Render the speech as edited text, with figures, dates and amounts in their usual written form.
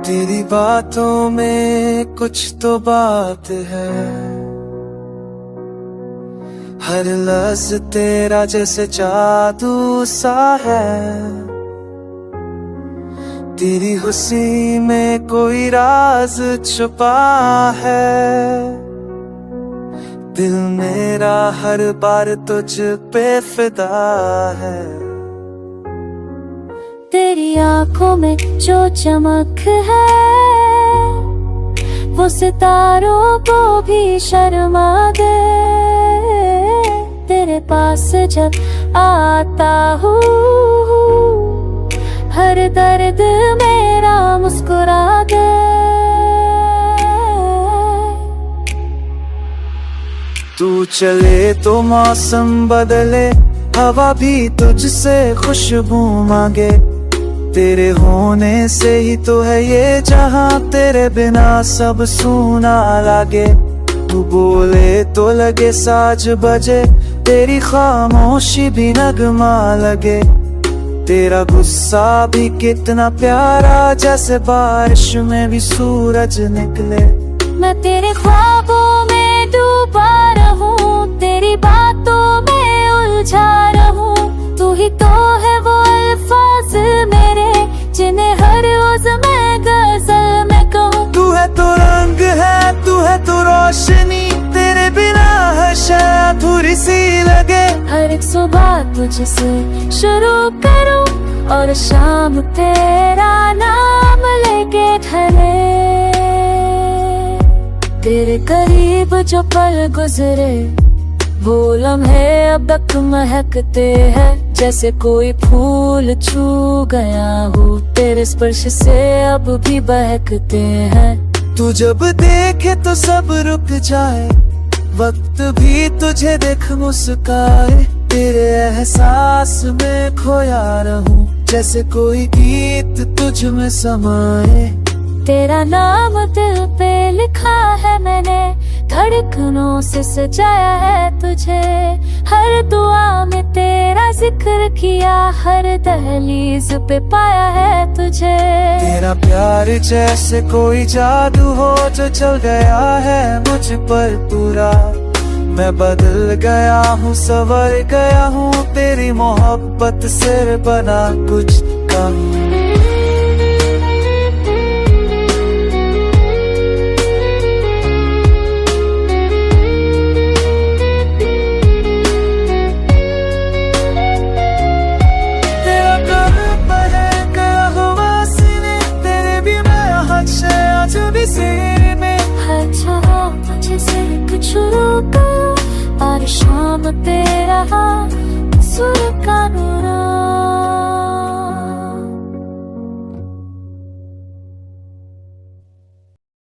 तेरी बातों में कुछ तो बात है, हर लफ्ज तेरा जैसे जादू सा है। तेरी हुस्नी में कोई राज छुपा है, दिल मेरा हर बार तुझ पे फिदा है। तेरी आंखों में जो चमक है वो सितारों को भी शर्मा दे। तेरे पास जब आता हूँ हर दर्द मेरा मुस्कुरा दे। तू चले तो मौसम बदले, हवा भी तुझसे खुशबू मांगे। तेरे होने से ही तो है ये जहां, तेरे बिना सब सूना लागे। तू बोले तो लगे साज बजे, तेरी खामोशी भी नगमा लगे। तेरा गुस्सा भी कितना प्यारा, जैसे बारिश में भी सूरज निकले। मैं तेरे ख्वाबों में डूबा रहूं, तेरी बातों में उलझा रहूं। तू ही तो है वो अल्फाज मेरे, जिन्हें हर रोज मैं गजल में कहूं। तू है तो रंग है, तू है तो रोशनी, तेरे बिना हर शय अधूरी सी लगे। हर एक सुबह तुझसे शुरू करूं और शाम तेरा नाम लेके ढले। तेरे करीब जो पल गुजरे वो लम्हे अब तक महकते हैं, जैसे कोई फूल छू गया हो। तेरे स्पर्श से अब भी बहकते हैं। तू जब देखे तो सब रुक जाए, वक्त भी तुझे देख मुस्काए। तेरे एहसास में खोया रहूं, जैसे कोई गीत तुझ में समाए। तेरा नाम दिल पे लिखा है मैंने, धड़कनों से सजाया है तुझे। हर दुआ में तेरा जिक्र किया, हर दहलीज पे पाया है तुझे। तेरा प्यार जैसे कोई जादू हो, जो चल गया है मुझ पर पूरा। मैं बदल गया हूँ, संवर गया हूँ, तेरी मोहब्बत से बना कुछ का। तुझसे शुरू कर और शाम तेरा